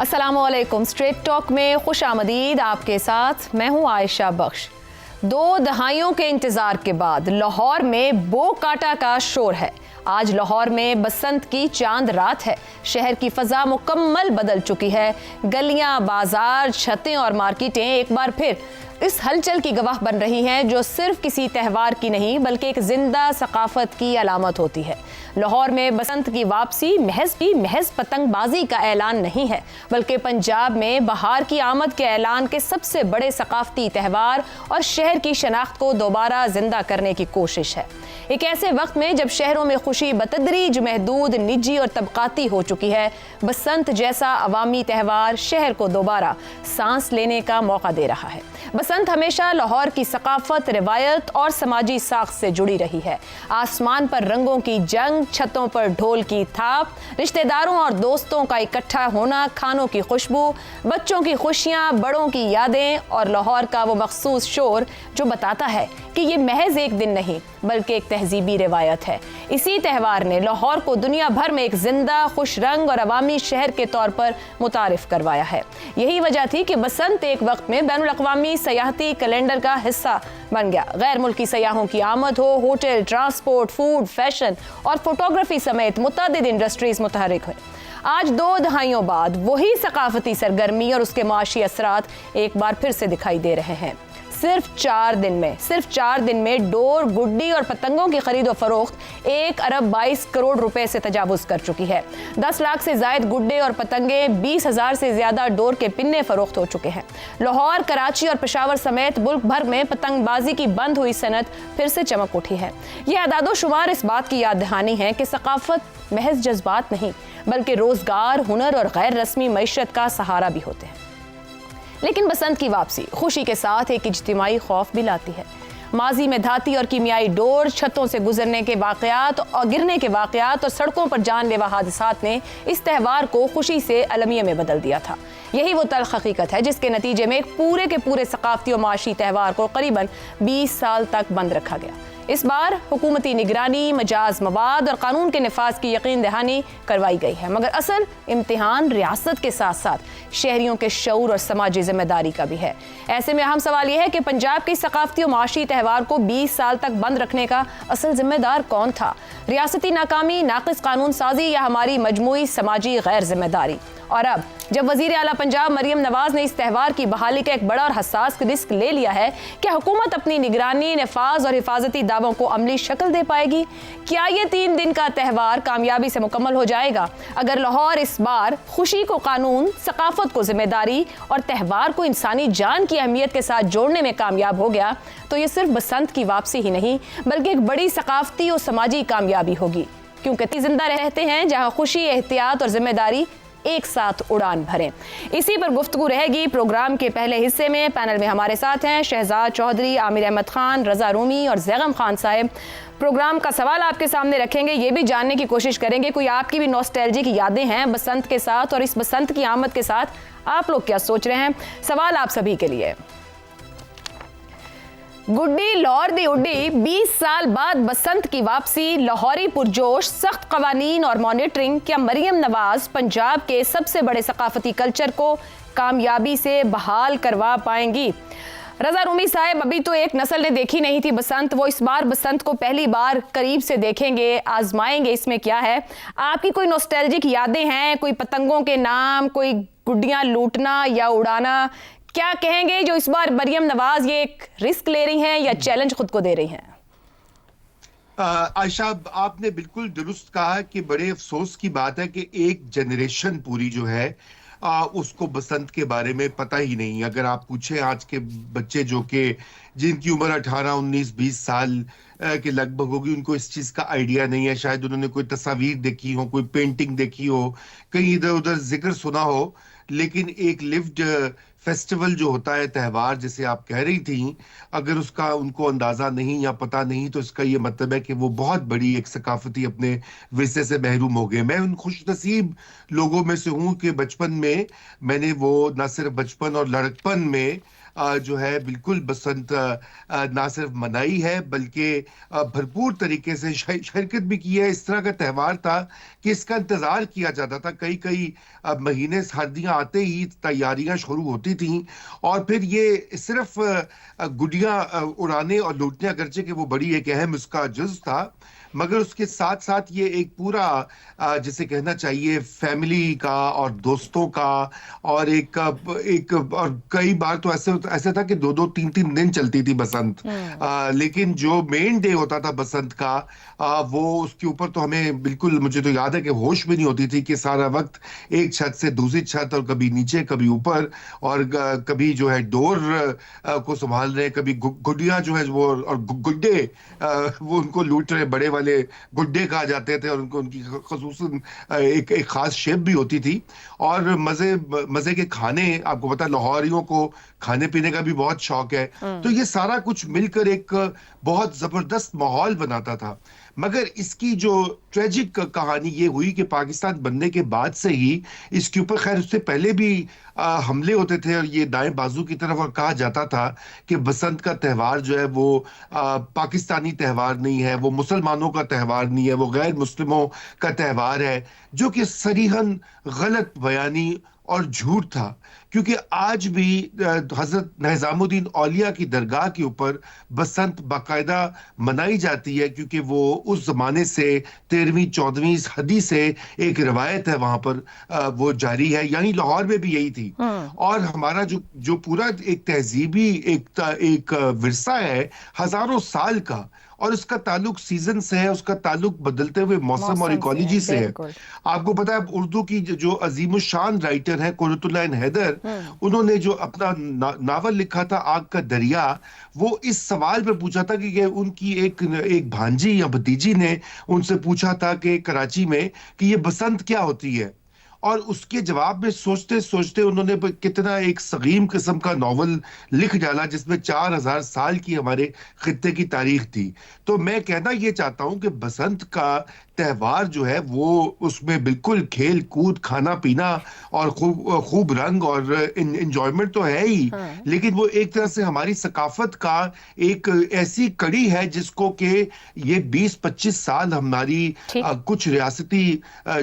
अस्सलाम वालेकुम। Straight talk में खुश आमदीद। आपके साथ मैं हूँ आयशा बख्श। 2 दहाइयों के इंतजार के बाद लाहौर में बो काटा का शोर है। आज लाहौर में बसंत की चांद रात है। शहर की फजा मुकम्मल बदल चुकी है। गलियां, बाजार, छतें और मार्केटें एक बार फिर इस हलचल की गवाह बन रही हैं जो सिर्फ किसी त्यौहार की नहीं बल्कि एक जिंदा सकाफत की अलामत होती है। लाहौर में बसंत की वापसी महज पतंगबाजी का ऐलान नहीं है बल्कि पंजाब में बहार की आमद के ऐलान के सबसे बड़े सकाफती त्यौहार और शहर की शनाख्त को दोबारा जिंदा करने की कोशिश है। एक ऐसे वक्त में जब शहरों में खुशी बतदरीज महदूद, निजी और तबकाती हो चुकी है, बसंत जैसा अवामी त्यौहार शहर को दोबारा सांस लेने का मौका दे रहा है। बसंत हमेशा लाहौर की सकाफत, रिवायत और समाजी साख से जुड़ी रही है। आसमान पर रंगों की जंग, छतों पर ढोल की थाप, रिश्तेदारों और दोस्तों का इकट्ठा होना, खानों की खुशबू, बच्चों की खुशियां, बड़ों की यादें और लाहौर का वो मखसूस शोर जो बताता है कि ये महज एक दिन नहीं बल्कि एक तहजीबी रिवायत है। इसी त्यौहार ने लाहौर को दुनिया भर में एक जिंदा, खुश रंग और अवामी शहर के तौर पर मुतारिफ करवाया है। यही वजह थी कि बसंत एक वक्त में बैनुल अक़वामी सयाहती कैलेंडर का हिस्सा बन गया। गैर मुल्की सयाहों की आमद हो, होटल, ट्रांसपोर्ट, फूड, फैशन और फोटोग्राफी समेत मुतअद्दिद इंडस्ट्रीज मुतहरिक हुई। आज 2 दहाइयों बाद वही सकाफती सरगर्मी और उसके माशी असरात एक बार फिर से दिखाई दे रहे हैं। सिर्फ 4 दिन में डोर, गुड्डी और पतंगों की खरीद और फरोख्त 1 अरब 22 करोड़ रुपए से तजावुज कर चुकी है। 10 लाख से जायद गुड्डे और पतंगे, 20,000 से ज्यादा डोर के पिन्ने फरोख्त हो चुके हैं। लाहौर, कराची और पेशावर समेत मुल्क भर में पतंगबाजी की बंद हुई सनत फिर से चमक उठी है। ये आदादो शुमार इस बात की याद दहानी है कि सकाफत महज जज्बात नहीं बल्कि रोजगार, हुनर और गैर रस्मी मईशत का सहारा भी होते हैं। लेकिन बसंत की वापसी खुशी के साथ एक इज्तिमाई खौफ भी लाती है। माजी में धाती और कीमियाई डोर, छतों से गुजरने के वाक़यात और गिरने के वाक़यात और सड़कों पर जानलेवा हादसात ने इस त्यौहार को खुशी से अलमिया में बदल दिया था। यही वो तल्ख हकीकत है जिसके नतीजे में एक पूरे के पूरे सकाफती और माशी त्यौहार को करीबन 20 साल तक बंद रखा गया। इस बार हुकूमती निगरानी, मजाज मवाद और कानून के निफाज की यकीन दहानी करवाई गई है, मगर असल इम्तिहान रियासत के साथ साथ शहरियों के शऊर और समाजी जिम्मेदारी का भी है। ऐसे में अहम सवाल यह है कि पंजाब की सकाफती और माशी त्यौहार को 20 साल तक बंद रखने का असल जिम्मेदार कौन था? रियासती नाकामी, नाक़िस कानून साजी या हमारी मजमूई समाजी गैर जिम्मेदारी? और अब जब वजीर आला पंजाब मरियम नवाज ने इस त्यौहार की बहाली का एक बड़ा और हसास रिस्क ले लिया है, क्या हुकूमत अपनी निगरानी, नफाज और हिफाजती दावों को अमली शक्ल दे पाएगी? क्या ये 3 दिन का त्यौहार कामयाबी से मुकम्मल हो जाएगा? अगर लाहौर इस बार खुशी को कानून, सकाफत को जिम्मेदारी और त्यौहार को इंसानी जान की अहमियत के साथ जोड़ने में कामयाब हो गया तो ये सिर्फ बसंत की वापसी ही नहीं बल्कि एक बड़ी सकाफती और समाजी कामयाबी होगी, क्योंकि जिंदा रहते हैं जहाँ खुशी, एहतियात और जिम्मेदारी एक साथ उड़ान भरें। इसी पर गुफ्तगू रहेगी प्रोग्राम के पहले हिस्से में। पैनल में हमारे साथ हैं शहजाद चौधरी, आमिर अहमद खान, रजा रूमी और जैगम खान साहब। प्रोग्राम का सवाल आपके सामने रखेंगे, ये भी जानने की कोशिश करेंगे कोई आपकी भी नॉस्टैल्जिक यादें हैं बसंत के साथ, और इस बसंत की आमद के साथ आप लोग क्या सोच रहे हैं? सवाल आप सभी के लिए। गुड्डी लाहौर दी उड्डी, 20 साल बाद बसंत की वापसी, लाहौरी पुरजोश, सख्त कवानीन और मॉनिटरिंग। क्या मरियम नवाज पंजाब के सबसे बड़े सकाफती कल्चर को कामयाबी से बहाल करवा पाएंगी? रजा रूमी साहब, अभी तो एक नस्ल ने देखी नहीं थी बसंत, वो इस बार बसंत को पहली बार करीब से देखेंगे, आजमाएंगे। इसमें क्या है? आपकी कोई नॉस्टैल्जिक यादें हैं? कोई पतंगों के नाम, कोई गुड्डियां लूटना या उड़ाना? क्या कहेंगे जो इस बार मरियम नवाज ये एक रिस्क ले रही हैं या चैलेंज खुद को दे रही हैं? आयशा, आपने बिल्कुल दुरुस्त कहा कि बड़े अफसोस की बात है कि एक जनरेशन पूरी जो है उसको बसंत के बारे में पता ही नहीं। अगर आप पूछें आज के बच्चे जो कि जिनकी उम्र 18, 19, 20 साल के लगभग होगी, उनको इस चीज का आइडिया नहीं है। शायद उन्होंने कोई तस्वीर देखी हो, कोई पेंटिंग देखी हो, कहीं इधर उधर जिक्र सुना हो, लेकिन एक लिव्ड फेस्टिवल जो होता है, त्यौहार जिसे आप कह रही थी, अगर उसका उनको अंदाजा नहीं या पता नहीं तो इसका ये मतलब है कि वो बहुत बड़ी एक सकाफती अपने विरसे से महरूम हो गए। मैं उन खुशनसीब लोगों में से हूँ कि बचपन में मैंने वो न सिर्फ बचपन और लड़कपन में جو ہے بالکل بسنت نہ صرف منائی ہے بلکہ بھرپور طریقے سے شرکت بھی کی ہے. اس طرح کا تہوار تھا کہ اس کا انتظار کیا جاتا تھا. کئی کئی مہینے سردیاں آتے ہی تیاریاں شروع ہوتی تھیں, اور پھر یہ صرف گڈیاں اڑانے اور لوٹنے, اگرچہ کہ وہ بڑی ایک اہم اس کا جز تھا, مگر اس کے ساتھ ساتھ یہ ایک پورا جسے کہنا چاہیے فیملی کا اور دوستوں کا, اور ایک اور کئی بار تو ایسا تھا کہ 2-3 دن چلتی تھی بسنت. لیکن جو مین ڈے ہوتا تھا بسنت کا, وہ اس کے اوپر تو ہمیں بالکل, مجھے تو یاد ہے کہ ہوش بھی نہیں ہوتی تھی کہ سارا وقت ایک چھت سے دوسری چھت, اور کبھی نیچے کبھی اوپر, اور کبھی جو ہے ڈور کو سنبھال رہے, کبھی گڈیاں جو ہے وہ, اور گڈے وہ ان کو لوٹ رہے, بڑے والے گڈے کہا جاتے تھے, اور ان کی خصوصاً ایک خاص شیپ بھی ہوتی تھی. اور مزے کے کھانے, آپ کو پتا لاہوریوں کو کھانے پینے کا بھی بہت شوق ہے, تو یہ سارا کچھ مل کر ایک بہت زبردست ماحول بناتا تھا. مگر اس کی جو ٹریجک کہانی یہ ہوئی کہ پاکستان بننے کے بعد سے ہی اس کے اوپر, خیر اس سے پہلے بھی حملے ہوتے تھے, اور یہ دائیں بازو کی طرف, اور کہا جاتا تھا کہ بسنت کا تہوار جو ہے وہ پاکستانی تہوار نہیں ہے, وہ مسلمانوں کا تہوار نہیں ہے, وہ غیر مسلموں کا تہوار ہے, جو کہ صریحاً غلط بیانی اور جھوٹ تھا. کیونکہ آج بھی حضرت نظام الدین اولیاء کی درگاہ کے اوپر بسنت باقاعدہ منائی جاتی ہے, کیونکہ وہ اس زمانے سے 13ویں-14ویں صدی سے ایک روایت ہے وہاں پر وہ جاری ہے. یعنی لاہور میں بھی یہی تھی. اور ہمارا جو پورا ایک تہذیبی ایک ورثہ ہے ہزاروں سال کا, اور اس کا تعلق سیزن سے ہے, اس کا تعلق بدلتے ہوئے موسم اور ایکالوجی سے ہے. آپ کو پتا ہے اردو کی جو عظیم الشان رائٹر ہے قرۃ اللہ حیدر, انہوں نے جو اپنا ناول لکھا تھا آگ کا دریا, وہ اس سوال پہ پوچھا تھا کہ ان کی ایک بھانجی یا بھتیجی نے ان سے پوچھا تھا کہ کراچی میں کہ یہ بسنت کیا ہوتی ہے, اور اس کے جواب میں سوچتے سوچتے انہوں نے کتنا ایک سغیم قسم کا ناول لکھ ڈالا جس میں 4000 سال کی ہمارے خطے کی تاریخ تھی. تو میں کہنا یہ چاہتا ہوں کہ بسنت کا تہوار جو ہے وہ اس میں بالکل کھیل کود, کھانا پینا اور خوب رنگ اور انجوائمنٹ تو ہے ہی, لیکن وہ ایک طرح سے ہماری ثقافت کا ایک ایسی کڑی ہے جس کو کہ یہ 20-25 سال ہماری کچھ ریاستی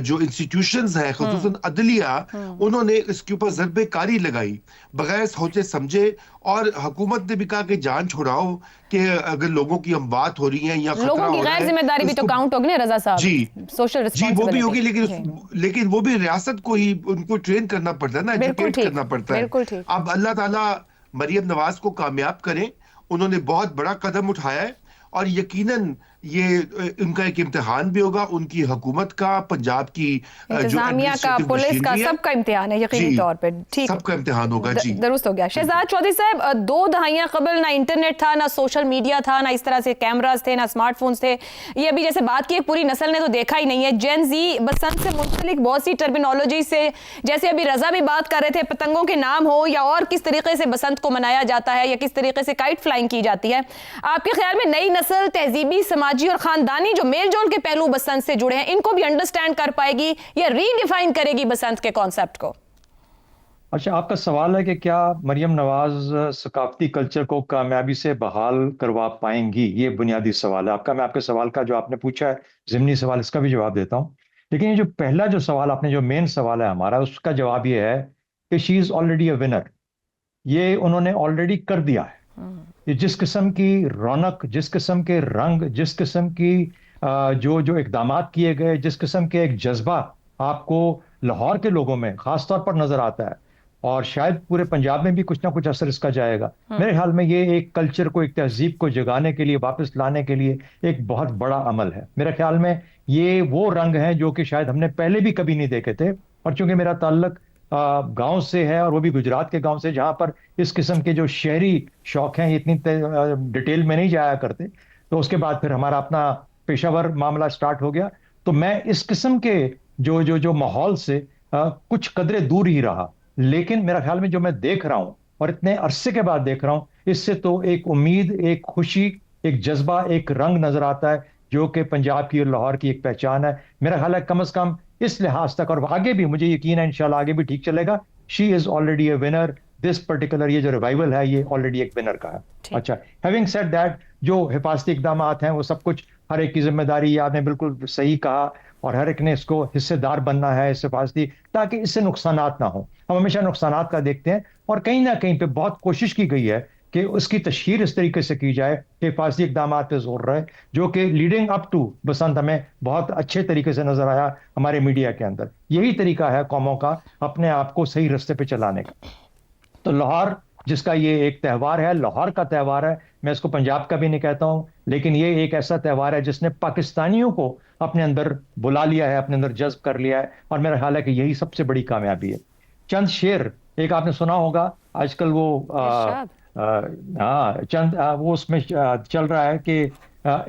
جو انسٹیٹیوشنز ہیں, خصوصاً عدلیہ, انہوں نے اس کے اوپر ضربے کاری لگائی بغیر سوچے سمجھے, اور حکومت نے بھی کہا کہ جان چھڑاؤ کہ اگر لوگوں کی اموات ہو رہی ہیں یا خطرہ ہو رہا ہے, لوگوں کی غیر ذمہ داری بھی تو کاؤنٹ ہوگی نا رضا صاحب. جی وہ بھی ہوگی, لیکن وہ بھی ریاست کو ہی ان کو ٹرین کرنا پڑتا ہے نا, ایجوکیٹ کرنا پڑتا ہے. اب اللہ تعالیٰ مریم نواز کو کامیاب کریں, انہوں نے بہت بڑا قدم اٹھایا ہے, اور یقیناً یہ ان کا ایک امتحان بھی ہوگا, ان کی حکومت کا, پنجاب کی انتظامیہ کا, پولیس کا, سب کا امتحان ہے یقینی طور پہ. سب کا امتحان ہوگا. جی درست ہو گیا. شہزاد چودھری صاحب, 2 دہائیاں قبل نہ انٹرنیٹ تھا, نہ سوشل میڈیا تھا, نہ اس طرح سے کیمراز تھے, نہ اسمارٹ فونز تھے. یہ ابھی جیسے بات کی پوری نسل نے تو دیکھا ہی نہیں ہے. جین زی بسنت سے منسلک بہت سی ٹرمینالوجی سے, جیسے ابھی رضا بھی بات کر رہے تھے, پتنگوں کے نام ہو یا اور کس طریقے سے بسنت کو منایا جاتا ہے, یا کس طریقے سے کائٹ فلائنگ کی جاتی ہے, آپ کے خیال میں نئی نسل تہذیبی, سماجی اور خاندانی جو میل جول کے پہلو بسنت سے جڑے ہیں, ان کو بھی انڈرسٹینڈ کر پائے گی یا ری ڈیفائن کرے گی بسنت کے کانسیپٹ کو؟ اچھا, آپ کا سوال ہے کہ کیا مریم نواز ثقافتی کلچر کو کامیابی سے بحال کروا پائیں گی, یہ بنیادی سوال ہے آپ کا. میں آپ کے سوال کا جو آپ نے پوچھا ہے ضمنی سوال, اس کا بھی جواب دیتا ہوں. لیکن یہ جو پہلا جو سوال آپ نے, جو مین سوال ہے ہمارا, اس کا جواب یہ ہے کہ شی از آلریڈی اے ونر. یہ انہوں نے آلریڈی کر دیا ہے. یہ جس قسم کی رونق, جس قسم کے رنگ, جس قسم کی جو اقدامات کیے گئے, جس قسم کے ایک جذبہ آپ کو لاہور کے لوگوں میں خاص طور پر نظر آتا ہے, اور شاید پورے پنجاب میں بھی کچھ نہ کچھ اثر اس کا جائے گا. میرے خیال میں یہ ایک کلچر کو, ایک تہذیب کو جگانے کے لیے, واپس لانے کے لیے ایک بہت بڑا عمل ہے. میرے خیال میں یہ وہ رنگ ہیں جو کہ شاید ہم نے پہلے بھی کبھی نہیں دیکھے تھے. اور چونکہ میرا تعلق گاؤں سے ہے, اور وہ بھی گجرات کے گاؤں سے, جہاں پر اس قسم کے جو شہری شوق ہیں اتنی ڈیٹیل میں نہیں جایا کرتے, تو اس کے بعد پھر ہمارا اپنا پیشہ ور معاملہ سٹارٹ ہو گیا. تو میں اس قسم کے جو ماحول سے کچھ قدرے دور ہی رہا. لیکن میرا خیال میں جو میں دیکھ رہا ہوں, اور اتنے عرصے کے بعد دیکھ رہا ہوں, اس سے تو ایک امید, ایک خوشی, ایک جذبہ, ایک رنگ نظر آتا ہے جو کہ پنجاب کی اور لاہور کی ایک پہچان ہے. میرا خیال ہے کم از کم اس لحاظ تک, اور آگے بھی مجھے یقین ہے انشاءاللہ آگے بھی ٹھیک چلے گا, she is already a winner. This particular ये जो रिवाइवल है ये ऑलरेडी एक विनर का है। अच्छा, हैविंग सेड दैट, जो हिफाजती इकदाम हैं वो सब कुछ हर एक की जिम्मेदारी, आपने बिल्कुल सही कहा, और हर एक ने इसको हिस्सेदार बनना है इस हिफाजती, ताकि इससे नुकसानात ना हो। हम हमेशा नुकसानात का देखते हैं, और कहीं ना कहीं पे बहुत कोशिश की गई है कि उसकी तशहीर इस तरीके से की जाए कि हिफाजती इकदाम पे जोर रहे, जो कि लीडिंग अप टू बसंत हमें बहुत अच्छे तरीके से नजर आया हमारे मीडिया के अंदर। यही तरीका है कौमों का अपने आप को सही रास्ते पे चलाने का। तो लाहौर, जिसका ये एक त्यौहार है, लाहौर का त्यौहार है, मैं इसको पंजाब का भी नहीं कहता हूं, लेकिन ये एक ऐसा त्यौहार है जिसने पाकिस्तानियों को अपने अंदर बुला लिया है, अपने अंदर जज्ब कर लिया है, और मेरा ख्याल है कि यही सबसे बड़ी कामयाबी है। चंद शेर एक आपने सुना होगा आजकल, वो चंद वो उसमें चल रहा है कि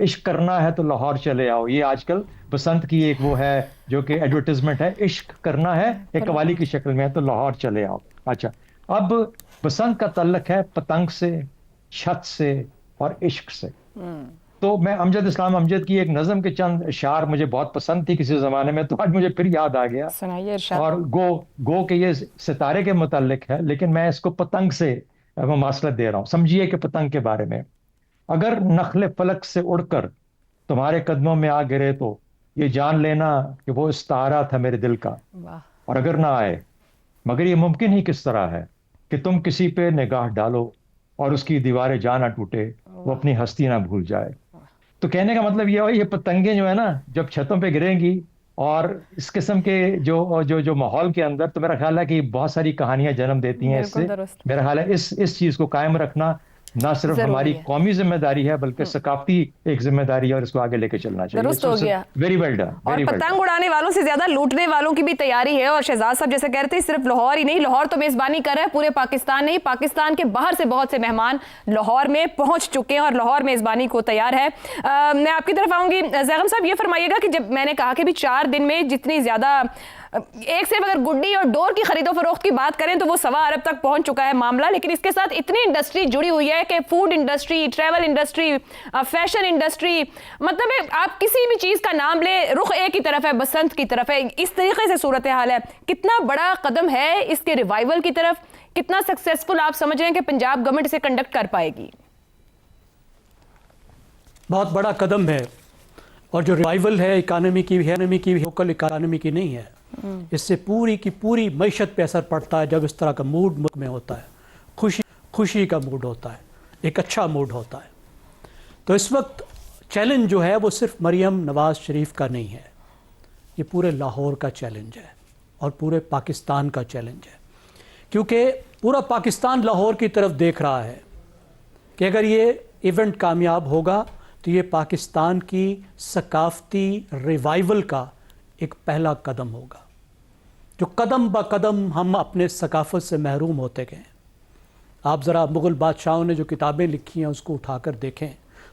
इश्क करना है तो लाहौर चले आओ। ये आजकल बसंत की एक वो है जो कि एडवर्टाइजमेंट है, इश्क करना है एक कवाली की शक्ल में है तो लाहौर चले आओ। अच्छा, अब बसंत का तल्लक है पतंग से, छत से और इश्क से। तो मैं अमजद इस्लाम अमजद की एक नज़म के चंद अशार मुझे बहुत पसंद थी किसी ज़माने में, तो आज मुझे फिर याद आ गया। सुनाइए इरशाद। और गो के ये सितारे के मुतालिक है, लेकिन मैं इसको पतंग से मुमासलत दे रहा हूँ। समझिए कि पतंग के बारे में, अगर नखले फलक से उड़कर तुम्हारे कदमों में आ गिरे तो ये जान लेना कि वो इस्तारा था मेरे दिल का, और अगर ना आए मगर ये मुमकिन ही किस तरह है कि तुम किसी पे निगाह डालो और उसकी दीवारें जा ना टूटे, वो अपनी हस्ती ना भूल जाए। तो कहने का मतलब ये पतंगे जो है ना, जब छतों पे गिरेंगी और इस किस्म के जो माहौल के अंदर, तो मेरा ख्याल है कि बहुत सारी कहानियां जन्म देती हैं इससे। मेरा ख्याल है इस चीज को कायम रखना ना सिर्फ हमारी कौमी जिम्मेदारी है बल्कि सकाफती एक जिम्मेदारी है, और इसको आगे लेके चलना चाहिए। दुरुस्त हो गया। Very well done. और पतंग उड़ाने वालों से ज्यादा लूटने वालों की भी तैयारी है। और शहजाद साहब जैसे कह रहे थे, सिर्फ लाहौर ही नहीं, लाहौर तो मेजबानी कर रहा है, पूरे पाकिस्तान नहीं, पाकिस्तान के बाहर से बहुत से मेहमान लाहौर में पहुंच चुके हैं और लाहौर मेजबानी को तैयार है। मैं आपकी तरफ आऊंगी। ज़ैगम साहब, ये फरमाइएगा कि जब मैंने कहा कि भी 4 दिन में जितनी ज्यादा, एक सिर्फ अगर गुड्डी और डोर की खरीदो फरोख्त की बात करें तो वो 1.25 अरब तक पहुंच चुका है मामला, लेकिन इसके साथ इतनी इंडस्ट्री जुड़ी हुई है कि food industry, travel industry, fashion industry, मतलब आप किसी भी चीज का नाम ले, रुख एक ही तरफ है, बसंत की तरफ है। इस तरीके से सूरत हाल है। कितना बड़ा कदम है इसके रिवाइवल की तरफ, कितना सक्सेसफुल आप समझ रहे हैं कि पंजाब गवर्नमेंट इसे कंडक्ट कर पाएगी? बहुत बड़ा कदम है, और जो रिवाइवल है इकानमी की लोकल इकानमी की नहीं है। इससे पूरी की पूरी मईशत पे असर पड़ता है जब इस तरह का मूड मुल्क में होता है, खुशी का मूड होता है, एक अच्छा मूड होता है। तो इस वक्त चैलेंज जो है वो सिर्फ मरियम नवाज़ शरीफ का नहीं है, ये पूरे लाहौर का चैलेंज है और पूरे पाकिस्तान का चैलेंज है, क्योंकि पूरा पाकिस्तान लाहौर की तरफ देख रहा है कि अगर ये इवेंट कामयाब होगा तो ये पाकिस्तान की सकाफती रिवाइवल का एक पहला कदम होगा। जो कदम ब कदम हम अपने सकाफत से महरूम होते गए। आप ज़रा मुग़ल बादशाहों ने जो किताबें लिखी हैं उसको उठाकर देखें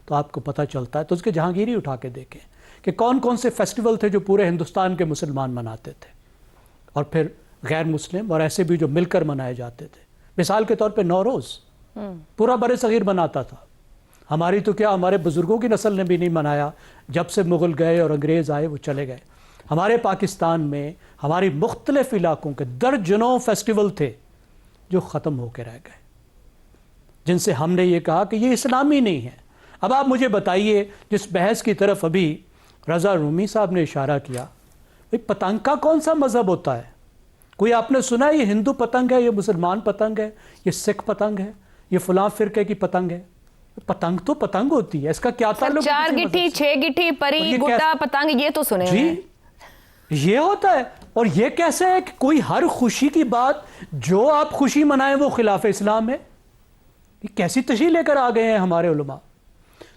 तो आपको पता चलता है। तो उसके जहांगीरी उठा के देखें कि कौन कौन से फेस्टिवल थे जो पूरे हिंदुस्तान के मुसलमान मनाते थे, और फिर गैर मुस्लिम और ऐसे भी जो मिलकर मनाए जाते थे। मिसाल के तौर पे नौरोज़ पूरा बड़े सग़ीर मनाता था। हमारी तो क्या, हमारे बुज़ुर्गों की नस्ल ने भी नहीं मनाया, जब से मुग़ल गए और अंग्रेज़ आए वो चले गए। हमारे पाकिस्तान में हमारी मुख्तलिफ़ इलाकों के दर्जनों फेस्टिवल थे जो ख़त्म होकर रह गए, जिनसे हमने ये कहा कि ये इस्लामी नहीं है। अब आप मुझे बताइए, जिस बहस की तरफ अभी रज़ा रूमी साहब ने इशारा किया, भाई पतंग का कौन सा मज़हब होता है? कोई आपने सुना है ये हिंदू पतंग है, ये मुसलमान पतंग है, ये सिख पतंग है, ये फ़लाँ फ़िरके की पतंग है? पतंग तो पतंग होती है, इसका क्या ताल्लुक? 4 गिट्टी 6 गिट्टी परी गुड्डा पतंग, ये तो सुने जी, ये होता है। और ये कैसे है कि कोई हर खुशी की बात जो आप खुशी मनाएं वो खिलाफ इस्लाम है? ये कैसी तशरीह लेकर आ गए हैं हमारे उलमा।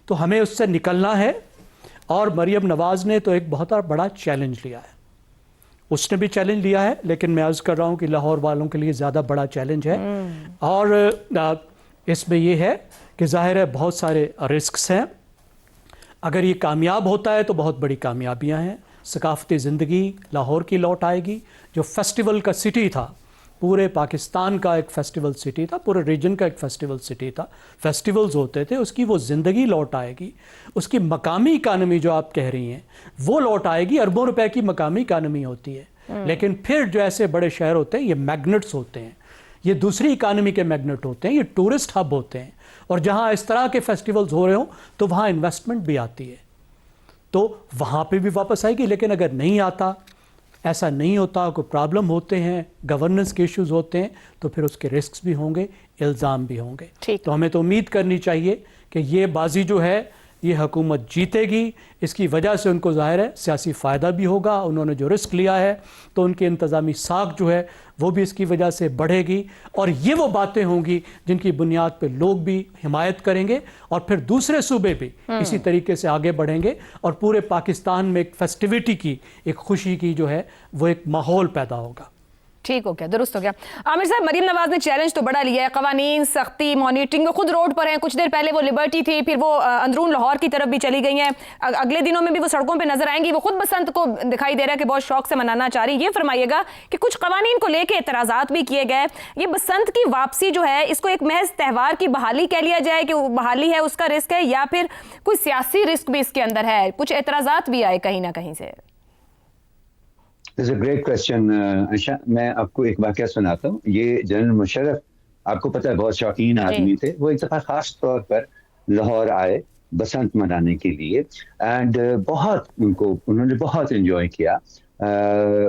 तो हमें उससे निकलना है, और मरियम नवाज़ ने तो एक बहुत बड़ा चैलेंज लिया है। उसने भी चैलेंज लिया है, लेकिन मैं अर्ज़ कर रहा हूँ कि लाहौर वालों के लिए ज़्यादा बड़ा चैलेंज है। और इसमें यह है कि ज़ाहिर है बहुत सारे रिस्क्स हैं। अगर ये कामयाब होता है तो बहुत बड़ी कामयाबियाँ हैं। सकाफती ज़िंदगी लाहौर की लौट आएगी, जो फेस्टिवल का सिटी था, पूरे पाकिस्तान का एक फेस्टिवल सिटी था, पूरे रीजन का एक फेस्टिवल सिटी था, फेस्टिवल्स होते थे, उसकी वो ज़िंदगी लौट आएगी। उसकी मकामी इकानमी जो आप कह रही हैं वो लौट आएगी। अरबों रुपए की मकामी इकानमी होती है, लेकिन फिर जो ऐसे बड़े शहर होते हैं ये मैग्नेट्स होते हैं, ये दूसरी इकानमी के मैग्नेट होते हैं, ये टूरिस्ट हब होते हैं, और जहाँ इस तरह के फेस्टिवल्स हो रहे हों तो वहाँ इन्वेस्टमेंट भी आती है, तो वहाँ पे भी वापस आएगी। लेकिन अगर नहीं आता, ऐसा नहीं होता, कोई प्रॉब्लम होते हैं, गवर्नेंस के इश्यूज होते हैं, तो फिर उसके रिस्क भी होंगे, इल्ज़ाम भी होंगे। तो हमें तो उम्मीद करनी चाहिए कि ये बाजी जो है ये हुकूमत जीतेगी। इसकी वजह से उनको ज़ाहिर है सियासी फ़ायदा भी होगा, उन्होंने जो रिस्क लिया है तो उनकी इंतज़ामी साख जो है वो भी इसकी वजह से बढ़ेगी, और ये वो बातें होंगी जिनकी बुनियाद पे लोग भी हिमायत करेंगे, और फिर दूसरे सूबे भी इसी तरीके से आगे बढ़ेंगे, और पूरे पाकिस्तान में एक फेस्टिविटी की, एक खुशी की जो है वो एक माहौल पैदा होगा। ठीक हो गया, दुरुस्त हो गया। आमिर साहब, मरीम नवाज ने चैलेंज तो बड़ा लिया है, कवानीन, सख्ती, मॉनिटरिंग, खुद रोड पर हैं। कुछ देर पहले वो लिबर्टी थी, फिर वो अंदरून लाहौर की तरफ भी चली गई हैं, अगले दिनों में भी वो सड़कों पे नजर आएंगी। वो खुद बसंत को दिखाई दे रहा है कि बहुत शौक से मनाना चाह रही। ये फरमाइएगा कि कुछ कवानीन को लेके एतराज़ात भी किए गए, ये बसंत की वापसी जो है इसको एक महज त्यौहार की बहाली कह लिया जाए कि बहाली है उसका रिस्क है, या फिर कोई सियासी रिस्क भी इसके अंदर है? कुछ एतराज़ात भी आए कहीं ना कहीं से। It's a great question, Ayesha. मैं आपको एक वाकया सुनाता हूँ। ये जनरल मुशर्रफ, आपको पता है, बहुत शौकीन आदमी थे। वो एक दफ़ा खास तौर पर लाहौर आए बसंत मनाने के लिए, एंड बहुत उन्होंने बहुत एंजॉय किया।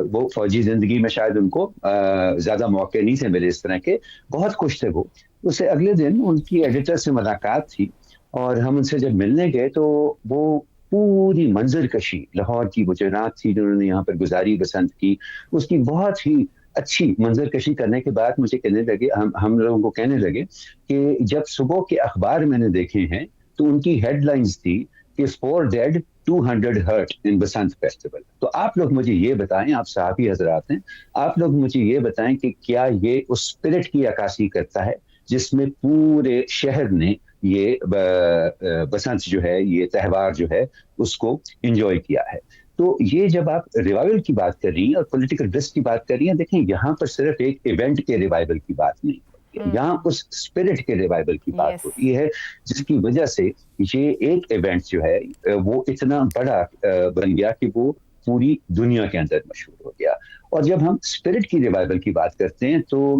वो फौजी ज़िंदगी में शायद उनको ज़्यादा मौके नहीं थे मिले इस तरह के, बहुत खुश थे वो। उससे अगले दिन उनकी एडिटर से मुलाकात थी, और हम उनसे जब मिलने गए तो वो पूरी मंजर कशी, लाहौर की वो जो रात थी जो उन्होंने यहाँ पर गुजारी बसंत की, उसकी बहुत ही अच्छी मंजर कशी करने के बाद मुझे कहने लगे, हम लोगों को कहने लगे कि जब सुबह के अखबार मैंने देखे हैं तो उनकी हेडलाइंस थी कि 4 dead 200 hurt इन बसंत फेस्टिवल। तो आप लोग मुझे ये बताएं, आप सहाफ़ी हजरात हैं, आप लोग मुझे ये बताएं कि क्या ये उस स्पिरिट की अक्कासी करता है जिसमें पूरे शहर ने ये बसंत जो है, ये त्यौहार जो है, उसको एंजॉय किया है। तो ये जब आप रिवाइवल की बात कर रही हैं और पॉलिटिकल रिस्क की बात कर रही हैं, देखें यहाँ पर सिर्फ एक इवेंट के रिवाइवल की बात नहीं होती है, यहाँ उस स्पिरिट के रिवाइवल की बात होती है, जिसकी वजह से ये एक इवेंट जो है वो इतना बड़ा बन गया कि वो पूरी दुनिया के अंदर मशहूर हो गया। और जब हम स्पिरिट की रिवाइवल की बात करते हैं तो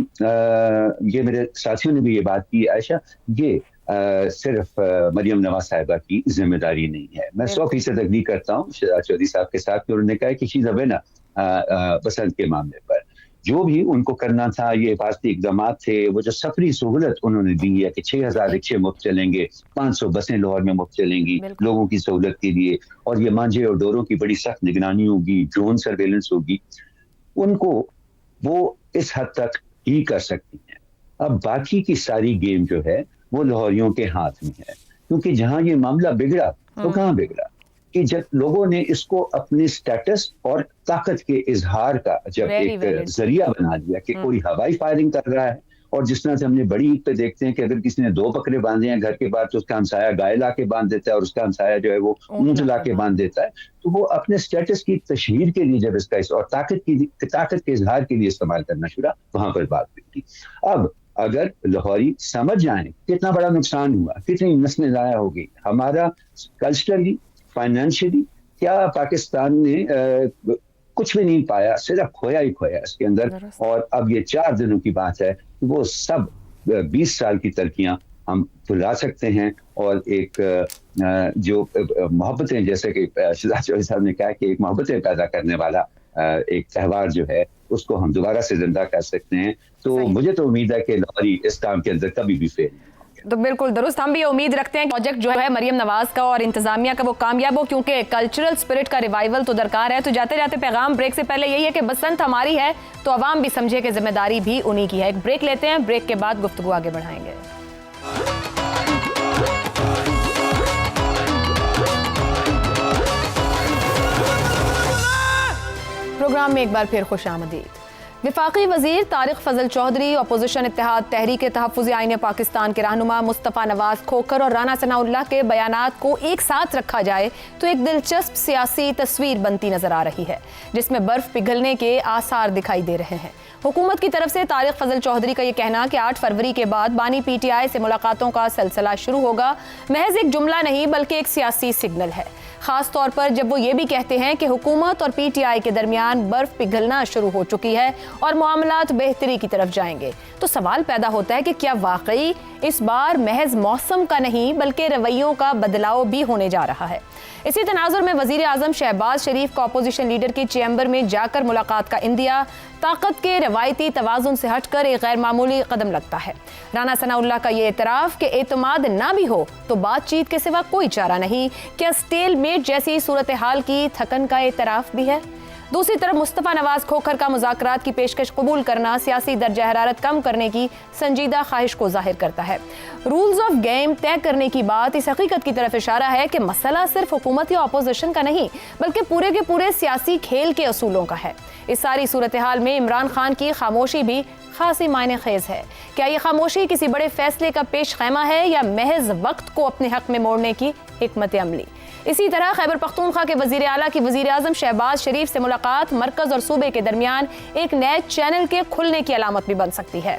ये मेरे साथियों ने भी ये बात की, आयशा, ये सिर्फ मरियम नवाज साहिबा की जिम्मेदारी नहीं है। मैं 100% अग्री करता हूँ चौधरी साहब के साथ कि उन्होंने कहा कि शी इज अ विनर बसंत के मामले पर। जो भी उनको करना था, ये हिफाजती इकदाम थे, वो जो सफरी सहूलत उन्होंने दी है कि 6000 रिक्शे मुफ्त चलेंगे, 500 बसें लाहौर में मुफ्त चलेंगी लोगों की सहूलत के लिए, और ये मांझे और डोरों की बड़ी सख्त निगरानी होगी, ड्रोन सर्वेलेंस होगी, उनको वो इस हद तक ही कर सकती हैं। अब बाकी की सारी गेम जो है वो लाहौरियों के हाथ में है, क्योंकि जहां ये मामला बिगड़ा तो कहाँ बिगड़ा कि जब लोगों ने इसको अपने स्टेटस और ताकत के इजहार का जब एक जरिया बना दिया कि कोई हवाई फायरिंग कर रहा है, और जिस तरह से हमने बड़ी ईद पे देखते हैं कि अगर किसी ने 2 बकरे बांधे हैं घर के बाहर तो उसका हमसाया गाय ला के बांध देता है, और उसका हमसाया जो है वो ऊंट ला के बांध देता है। तो वो अपने स्टेटस की तशहीर के लिए जब इसका और ताकत के इजहार के लिए इस्तेमाल करना शुरू, वहां पर बात बिगड़ी। अब अगर लाहौरी समझ जाए कितना बड़ा नुकसान हुआ, कितनी नस्लें ज़ाया हो गई, हमारा कल्चरली, फाइनेंशियली, क्या पाकिस्तान ने कुछ भी नहीं पाया, सिर्फ खोया ही खोया इसके अंदर। और अब ये 4 दिनों की बात है, वो सब 20 साल की तरक्कियां हम भुला सकते हैं, और एक जो मोहब्बतें, जैसे कि शहजाद चौधरी साहब ने कहा कि एक मोहब्बतें पैदा करने वाला एक त्यौहार जो है उसको हम दोबारा से जिंदा कर सकते हैं। तो मुझे तो उम्मीद है कि लाहौरी इस काम के अंदर कभी भी फेल नहीं। तो बिल्कुल दुरुस्त, हम भी ये उम्मीद रखते हैं कि प्रोजेक्ट जो है मरियम नवाज का और इंतजामिया का वो कामयाब हो, क्योंकि कल्चरल स्पिरिट का रिवाइवल तो दरकार है। तो जाते जाते पैगाम ब्रेक से पहले यही है कि बसंत हमारी है तो अवाम भी समझे कि जिम्मेदारी भी उन्हीं की है। एक ब्रेक लेते हैं, ब्रेक के बाद गुफ्तगू आगे बढ़ाएंगे। प्रोग्राम में एक बार फिर खुश आमदीद। वफाकी वजीर तारिक फजल चौधरी, अपोजिशन इत्तेहाद तहरीक तहफ़्फ़ुज़ आईन पाकिस्तान के रहनुमा मुस्तफ़ा नवाज खोखर और राना सनाउल्लाह के बयानात को एक साथ रखा जाए तो एक दिलचस्प सियासी तस्वीर बनती नजर आ रही है, जिसमें बर्फ पिघलने के आसार दिखाई दे रहे हैं। हुकूमत की तरफ से तारिक फजल चौधरी का यह कहना कि 8 फरवरी के बाद बानी PTI से मुलाकातों का सिलसिला शुरू होगा, महज एक जुमला नहीं बल्कि एक सियासी सिग्नल है। خاص طور پر جب وہ یہ بھی کہتے ہیں کہ حکومت اور پی ٹی آئی کے درمیان برف پگھلنا شروع ہو چکی ہے اور معاملات بہتری کی طرف جائیں گے، تو سوال پیدا ہوتا ہے کہ کیا واقعی اس بار محض موسم کا نہیں بلکہ رویوں کا بدلاؤ بھی ہونے جا رہا ہے؟ اسی تناظر میں وزیر اعظم شہباز شریف کا اپوزیشن لیڈر کی چیمبر میں جا کر ملاقات کا اندیا طاقت کے روایتی توازن سے ہٹ کر ایک غیر معمولی قدم لگتا ہے۔ رانا ثناء اللہ کا یہ اعتراف کہ اعتماد نہ بھی ہو تو بات چیت کے سوا کوئی چارہ نہیں، کیا سٹیل میٹ جیسی صورتحال کی تھکن کا اعتراف بھی ہے؟ دوسری طرف مصطفیٰ نواز کھوکھر کا مذاکرات کی پیشکش قبول کرنا سیاسی درجہ حرارت کم کرنے کی سنجیدہ خواہش کو ظاہر کرتا ہے۔ رولز آف گیم طے کرنے کی بات اس حقیقت کی طرف اشارہ ہے کہ مسئلہ صرف حکومت یا اپوزیشن کا نہیں بلکہ پورے کے پورے سیاسی کھیل کے اصولوں کا ہے۔ اس ساری صورتحال میں عمران خان کی خاموشی بھی خاصی معنی خیز ہے۔ کیا یہ خاموشی کسی بڑے فیصلے کا پیش خیمہ ہے یا محض وقت کو اپنے حق میں موڑنے کی حکمت عملی؟ اسی طرح خیبر پختونخوا کے وزیر اعلیٰ کی وزیر اعظم شہباز شریف سے ملاقات مرکز اور صوبے کے درمیان ایک نئے چینل کے کھلنے کی علامت بھی بن سکتی ہے۔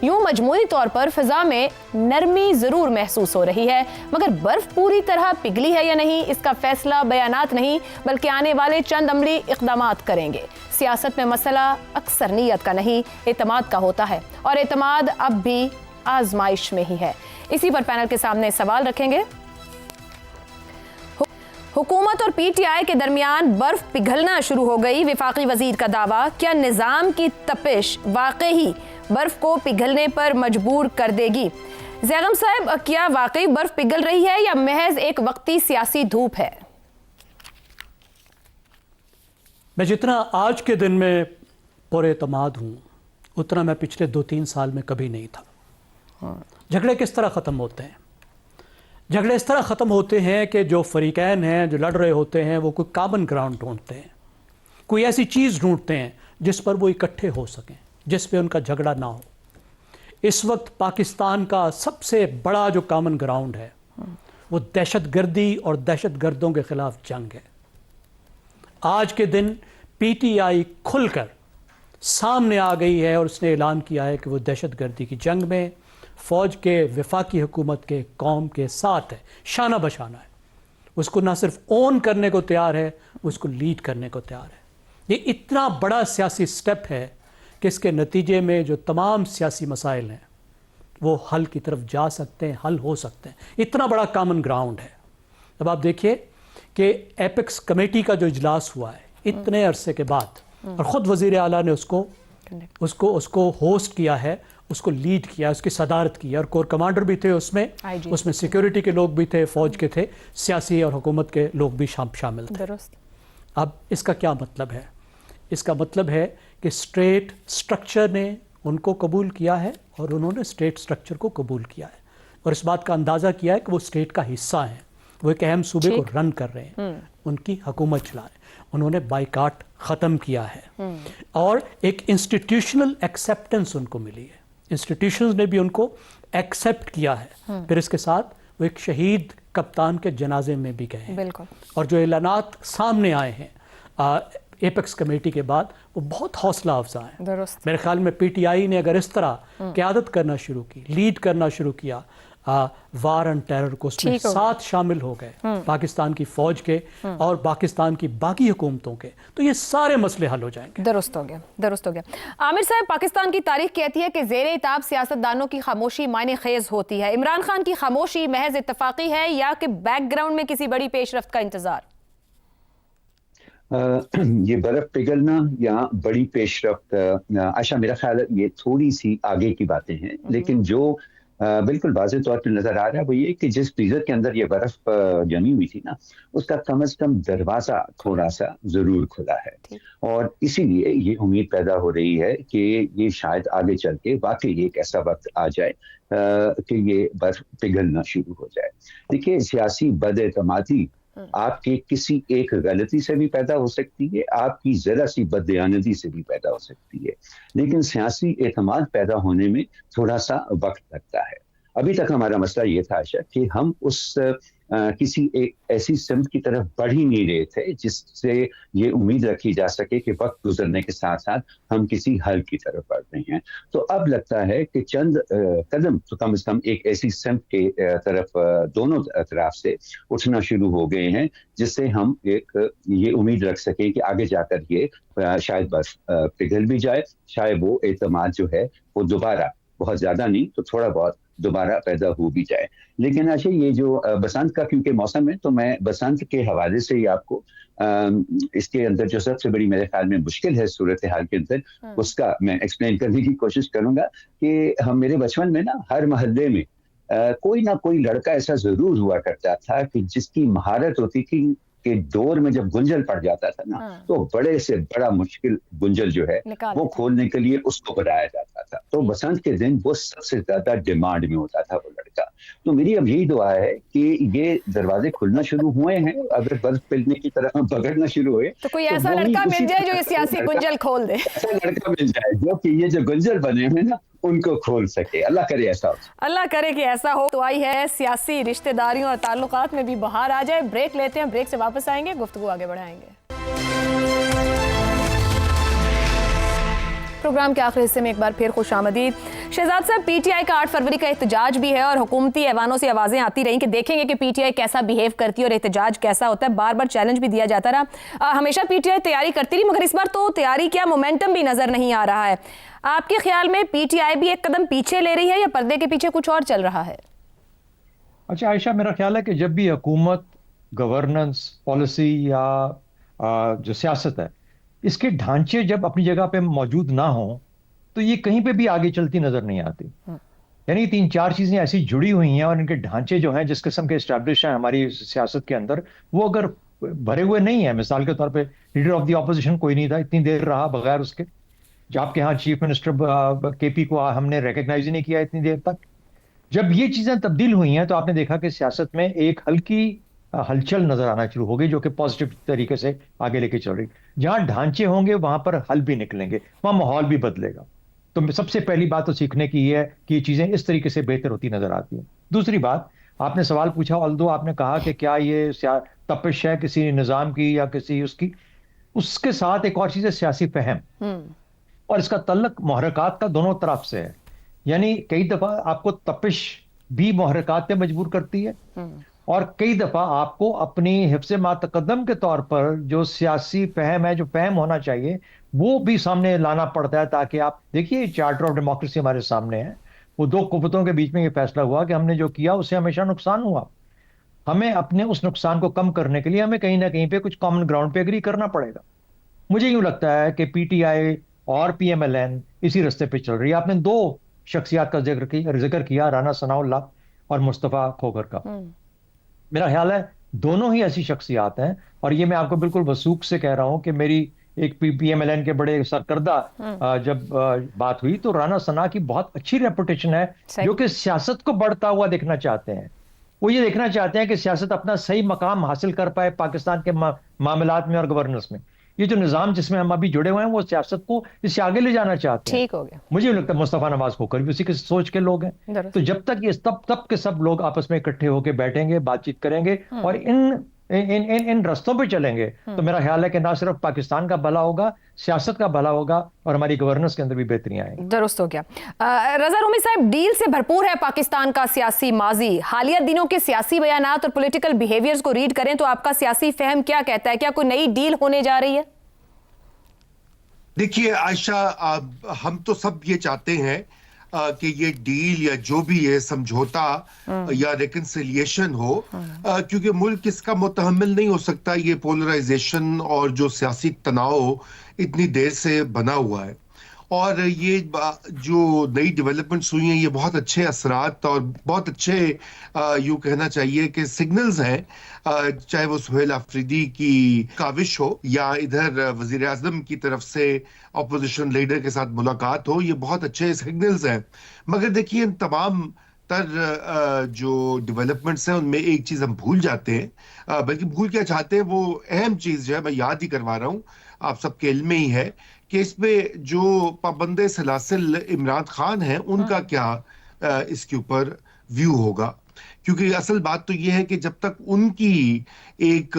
یوں مجموعی طور پر فضا میں نرمی ضرور محسوس ہو رہی ہے، مگر برف پوری طرح پگھلی ہے یا نہیں اس کا فیصلہ بیانات نہیں بلکہ آنے والے چند عملی اقدامات کریں گے۔ سیاست میں مسئلہ اکثر نیت کا نہیں اعتماد کا ہوتا ہے، اور اعتماد اب بھی آزمائش میں ہی ہے۔ اسی پر پینل کے سامنے سوال رکھیں گے۔ حکومت اور پی ٹی آئی کے درمیان برف پگھلنا شروع ہو گئی، وفاقی وزیر کا دعویٰ۔ کیا نظام کی تپش واقعی برف کو پگھلنے پر مجبور کر دے گی؟ زیغم صاحب، کیا واقعی برف پگھل رہی ہے یا محض ایک وقتی سیاسی دھوپ ہے؟ میں جتنا آج کے دن میں پر اعتماد ہوں اتنا میں پچھلے 2-3 سال میں کبھی نہیں تھا۔ جھگڑے کس طرح ختم ہوتے ہیں؟ جھگڑے اس طرح ختم ہوتے ہیں کہ جو فریقین ہیں جو لڑ رہے ہوتے ہیں وہ کوئی کامن گراؤنڈ ڈھونڈتے ہیں، کوئی ایسی چیز ڈھونڈتے ہیں جس پر وہ اکٹھے ہو سکیں، جس پہ ان کا جھگڑا نہ ہو۔ اس وقت پاکستان کا سب سے بڑا جو کامن گراؤنڈ ہے وہ دہشت گردی اور دہشت گردوں کے خلاف جنگ ہے۔ آج کے دن پی ٹی آئی کھل کر سامنے آ گئی ہے اور اس نے اعلان کیا ہے کہ وہ دہشت گردی کی جنگ میں فوج کے وفاقی حکومت کے قوم کے ساتھ ہے، شانہ بشانہ ہے۔ اس کو نہ صرف اون کرنے کو تیار ہے، اس کو لیڈ کرنے کو تیار ہے۔ یہ اتنا بڑا سیاسی سٹیپ ہے کہ اس کے نتیجے میں جو تمام سیاسی مسائل ہیں وہ حل کی طرف جا سکتے ہیں، حل ہو سکتے ہیں۔ اتنا بڑا کامن گراؤنڈ ہے۔ اب آپ دیکھیے کہ ایپیکس کمیٹی کا جو اجلاس ہوا ہے اتنے عرصے کے بعد، اور خود وزیر اعلیٰ نے اس کو ہوسٹ کیا ہے، اس کو لیڈ کیا، اس کی صدارت کی، اور کور کمانڈر بھی تھے اس میں سیکیورٹی کے لوگ بھی تھے، فوج کے تھے، سیاسی اور حکومت کے لوگ بھی شامل تھے۔ اب اس کا کیا مطلب ہے؟ اس کا مطلب ہے کہ اسٹیٹ سٹرکچر نے ان کو قبول کیا ہے اور انہوں نے اسٹیٹ سٹرکچر کو قبول کیا ہے، اور اس بات کا اندازہ کیا ہے کہ وہ اسٹیٹ کا حصہ ہیں، وہ ایک اہم صوبے کو رن کر رہے ہیں، ان کی حکومت چلا رہے ہیں۔ انہوں نے بائیکاٹ ختم کیا ہے اور ایک انسٹیٹیوشنل ایکسیپٹنس ان کو ملی ہے، انسٹیٹیوشنز نے بھی ان کو ایکسیپٹ کیا ہے۔ پھر اس کے ساتھ وہ ایک شہید کپتان کے جنازے میں بھی گئے ہیں، اور جو اعلانات سامنے آئے ہیں ایپیکس کمیٹی کے بعد وہ بہت حوصلہ افزا ہیں۔ میرے خیال میں پی ٹی آئی نے اگر اس طرح قیادت کرنا شروع کی، لیڈ کرنا شروع کیا وار اینڈ ٹیرر کو، اس میں ساتھ شامل ہو گئے پاکستان کی فوج کے اور پاکستان کی باقی حکومتوں کے، تو یہ سارے مسئلے حل ہو جائیں گے۔ درست ہو گیا۔ عامر صاحب، پاکستان کی تاریخ کہتی ہے کہ زیر اعتاب سیاستدانوں کی خاموشی معنی خیز ہوتی ہے۔ عمران خان کی خاموشی محض اتفاقی ہے یا کہ بیک گراؤنڈ میں کسی بڑی پیش رفت کا انتظار؟ یہ برف پگھلنا یا بڑی پیش رفت، عائشہ میرا خیال ہے یہ تھوڑی سی آگے کی باتیں ہیں، لیکن جو بالکل واضح طور پہ نظر آ رہا ہے وہ یہ کہ جس فریزر کے اندر یہ برف جمی ہوئی تھی نا، اس کا کم از کم دروازہ تھوڑا سا ضرور کھلا ہے، اور اسی لیے یہ امید پیدا ہو رہی ہے کہ یہ شاید آگے چل کے واقعی ایک ایسا وقت آ جائے کہ یہ برف پگھلنا شروع ہو جائے۔ دیکھیے، سیاسی بد اعتمادی آپ کے کسی ایک غلطی سے بھی پیدا ہو سکتی ہے، آپ کی ذرا سی بددیانتی سے بھی پیدا ہو سکتی ہے، لیکن سیاسی اعتماد پیدا ہونے میں تھوڑا سا وقت لگتا ہے۔ ابھی تک ہمارا مسئلہ یہ تھا عائشہ کہ ہم اس किसी एक ऐसी सिमत की तरफ बढ़ ही नहीं रहे थे जिससे ये उम्मीद रखी जा सके कि वक्त गुजरने के साथ साथ हम किसी हल की तरफ बढ़ रहे हैं। तो अब लगता है कि चंद कदम तो कम से कम एक ऐसी सिमत के तरफ दोनों तरफ से उठना शुरू हो गए हैं जिससे हम एक ये उम्मीद रख सकें कि आगे जाकर ये शायद बस पिघल भी जाए, शायद वो एतमाद जो है वो दोबारा, बहुत ज्यादा नहीं तो थोड़ा बहुत दोबारा पैदा हो भी जाए। लेकिन अच्छा, ये जो बसंत का क्योंकि मौसम है, तो मैं बसंत के हवाले से ही आपको इसके अंदर जो सबसे बड़ी मेरे ख्याल में मुश्किल है सूरत हाल के अंदर, उसका मैं एक्सप्लेन करने की कोशिश करूंगा कि हम मेरे बचपन में ना हर मोहल्ले में कोई ना कोई लड़का ऐसा जरूर हुआ करता था कि जिसकी महारत होती थी कि डोर में जब गुंजल पड़ जाता था ना, तो बड़े से बड़ा मुश्किल गुंजल जो है वो खोलने के लिए उसको बनाया जाता था। तो बसंत के दिन वो सबसे ज्यादा डिमांड में होता था वो लड़का। तो मेरी अब यही दुआ है कि ये दरवाजे खुलना शुरू हुए हैं, अगर बर्फ पिघलने की तरफ हम पकड़ना शुरू हुए तो कोई ऐसा लड़का मिल जाए जो ये सियासी गुंजल खोल दे, ऐसा लड़का मिल जाए जो कि ये जो गुंजल बने हुए ना उनको खोल सके। अल्लाह करे ऐसा हो, अल्लाह करे कि ऐसा हो। तो आई है सियासी रिश्तेदारियों और ताल्लुकात में भी बहार आ जाए। ब्रेक लेते हैं, ब्रेक से वापस आएंगे, गुफ्तगू आगे बढ़ाएंगे। प्रोग्राम के आखिरी हिस्से में एक बार फिर खुशामदीद। शहजाद साहब, पीटीआई का 8 फरवरी का एहतजाज भी है और हुकूमती ऐवानों से आवाज़ें आती रहीं कि देखेंगे कि पीटीआई कैसा बिहेव करती है और एहतजाज कैसा होता है। बार बार चैलेंज भी दिया जाता रहा। हमेशा पीटीआई तैयारी करती रही, मगर इस बार तो तैयारी क्या, मोमेंटम भी नज़र नहीं आ रहा है। आपके ख्याल में पीटीआई भी एक कदम पीछे ले रही है या पर्दे के पीछे कुछ और चल रहा है? अच्छा आयशा, मेरा ख्याल है कि जब भी हुकूमत, गवर्नेंस, पॉलिसी या जो सियासत है, इसके ढांचे जब अपनी जगह पे मौजूद ना हो तो ये कहीं पे भी आगे चलती नजर नहीं आती। यानी 3-4 चीजें ऐसी जुड़ी हुई हैं और इनके ढांचे जो हैं जिस किस्म के एस्टैब्लिश हैं हमारी सियासत के अंदर, वो अगर भरे हुए नहीं है। मिसाल के तौर पे लीडर ऑफ द ऑपोजिशन कोई नहीं था, इतनी देर रहा बगैर उसके। जो आपके यहाँ चीफ मिनिस्टर केपी को हमने रिकग्नाइज ही नहीं किया इतनी देर तक। जब ये चीजें तब्दील हुई हैं तो आपने देखा कि सियासत में एक हल्की हलचल नजर आना शुरू हो गई जो कि पॉजिटिव तरीके से आगे लेके चल रही। जहां ढांचे होंगे वहां पर हल भी निकलेंगे, वहां माहौल भी बदलेगा। तो सबसे पहली बात तो सीखने की ये है कि ये चीजें इस तरीके से बेहतर होती नजर आती हैं। दूसरी बात, आपने सवाल पूछा, ऑल्दो आपने कहा कि क्या ये तपिश है किसी निजाम की या किसी उसकी, उसके साथ एक और चीज है सियासी फहम, और इसका तल्लुक मुहर्रिकात का दोनों तरफ से है। यानी कई दफा आपको तपिश भी मुहर्रिकात पे मजबूर करती है और कई दफा आपको अपनी हिफ्ज़ मातकद्दम के तौर पर जो सियासी फहम है, जो फहम होना चाहिए, वो भी सामने लाना पड़ता है। ताकि आप देखिए, चार्टर ऑफ डेमोक्रेसी हमारे सामने है, वो दो कुव्वतों के बीच में ये फैसला हुआ कि हमने जो किया उससे हमेशा नुकसान हुआ। हमें अपने उस नुकसान को कम करने के लिए हमें कहीं ना कहीं पे कुछ कॉमन ग्राउंड पे एग्री करना पड़ेगा। मुझे यूं लगता है कि पीटीआई और पीएमएलएन इसी रास्ते पे चल रही है। आपने 2 शख्सियात का जिक्र किया, राना सनाउल्लाह और मुस्तफ़ा खोखर का। मेरा ख्याल है दोनों ही ऐसी शख्सियात हैं, और ये मैं आपको बिल्कुल वसूख से कह रहा हूं कि मेरी एक पीएमएलएन के बड़े सरकर्दा जब बात हुई तो राना सना की बहुत अच्छी रेपुटेशन है, जो कि सियासत को बढ़ता हुआ देखना चाहते हैं। वो ये देखना चाहते हैं कि सियासत अपना सही मकाम हासिल कर पाए पाकिस्तान के मामलात में और गवर्नेंस में। ये जो निजाम जिसमें हम अभी जुड़े हुए हैं वो सियासत को इससे आगे ले जाना चाहते हैं। ठीक हो गया। मुझे लगता है मुस्तफा नवाज खोखर भी उसी के सोच के लोग हैं। तो जब तक ये तब के सब लोग आपस में इकट्ठे होकर बैठेंगे, बातचीत करेंगे और इन रस्तों पे चलेंगे, तो मेरा ख्याल है कि ना सिर्फ पाकिस्तान का भला होगा, सियासत का भला होगा और हमारी गवर्नेंस के अंदर भी बेहतरियां आएंगी। दुरुस्त हो गया। रजा रूमी साहब, डील से भरपूर है पाकिस्तान का सियासी माजी। हालिया दिनों के सियासी बयानात और पॉलिटिकल बिहेवियर्स को रीड करें तो आपका सियासी फहम क्या कहता है? क्या कोई नई डील होने जा रही है? देखिए आयशा, हम तो सब ये चाहते हैं कि ये डील या जो भी ये समझौता या रिकन्सिलिएशन हो, क्योंकि मुल्क इसका मुतहम्मिल नहीं हो सकता ये पोलराइजेशन और जो सियासी तनाव इतनी देर से बना हुआ है। और ये जो नई डेवलपमेंट्स हुई हैं, ये बहुत अच्छे असरात और बहुत अच्छे यूँ कहना चाहिए कि सिग्नल्स हैं, चाहे वो सुहेल अफरीदी की काविश हो या इधर वजीर आज़म की तरफ से अपोजिशन लीडर के साथ मुलाकात हो, ये बहुत अच्छे सिग्नल्स हैं। मगर देखिए, इन तमाम तर जो डेवलपमेंट्स हैं उनमें एक चीज़ हम भूल जाते हैं, बल्कि भूल क्या चाहते हैं, वो अहम चीज़ जो है मैं याद ही करवा रहा हूँ, आप सबके इल्म में ही है कि इसमें जो पाबंदे सलासिल इमरान खान हैं उनका क्या इसके ऊपर व्यू होगा। क्योंकि असल बात तो ये है कि जब तक उनकी एक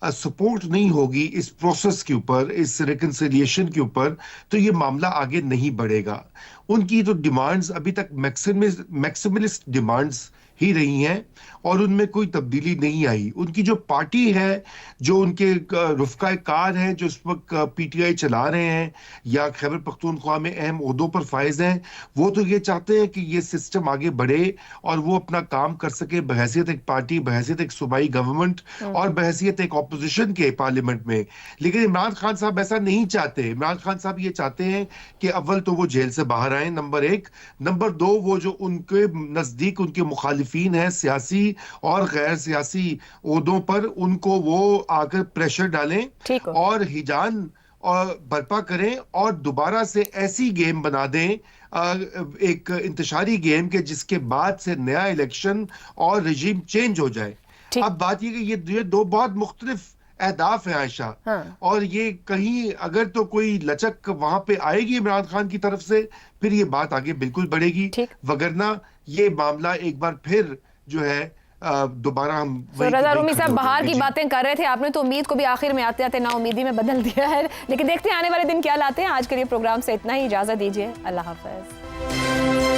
सपोर्ट नहीं होगी इस प्रोसेस के ऊपर, इस रिकंसिलिएशन के ऊपर, तो ये मामला आगे नहीं बढ़ेगा। उनकी तो डिमांड्स अभी तक मैक्सिमलिस्ट डिमांड्स ही रही हैं और उनमें कोई तब्दीली नहीं आई। उनकी जो पार्टी है, जो उनके रुफ़क़ाए कार हैं जो इस वक्त पीटीआई चला रहे हैं या खैबर पख्तूनख्वा में अहम ओहदों पर फायज हैं, वो तो ये चाहते हैं कि ये सिस्टम आगे बढ़े और वो अपना काम कर सके बहैसियत एक पार्टी, बहैसियत एक सूबाई गवर्नमेंट और बहैसियत एक ऑपोजिशन के पार्लियामेंट में। लेकिन इमरान खान साहब ऐसा नहीं चाहते। इमरान खान साहब ये चाहते हैं कि अव्वल तो वो जेल से बाहर आए, नंबर 1, नंबर 2 वो जो उनके नजदीक उनके मुखालिफिन हैं सियासी और गैर सियासी ओहदों पर, उनको वो आकर प्रेशर डालें और हिजान और बर्पा करें और दोबारा से ऐसी गेम बना दें, एक इंतशारी गेम के जिसके बाद से नया इलेक्शन और रिजीम चेंज हो जाए। अब बात ये कि ये दो बहुत मुख्तलिफ अहदाफ है आयशा। और ये कहीं अगर तो कोई लचक वहां पे आएगी इमरान खान की तरफ से, फिर ये बात आगे बिल्कुल बढ़ेगी, वगरना ये मामला एक बार फिर जो है दोबारा हम रजा रूमी साहब बाहर की बातें कर रहे थे, आपने तो उम्मीद को भी आखिर में आते आते ना उम्मीदी में बदल दिया है। लेकिन देखते हैं आने वाले दिन क्या लाते हैं। आज के लिए प्रोग्राम से इतना ही, इजाजत दीजिए, अल्लाह हाफ़िज़।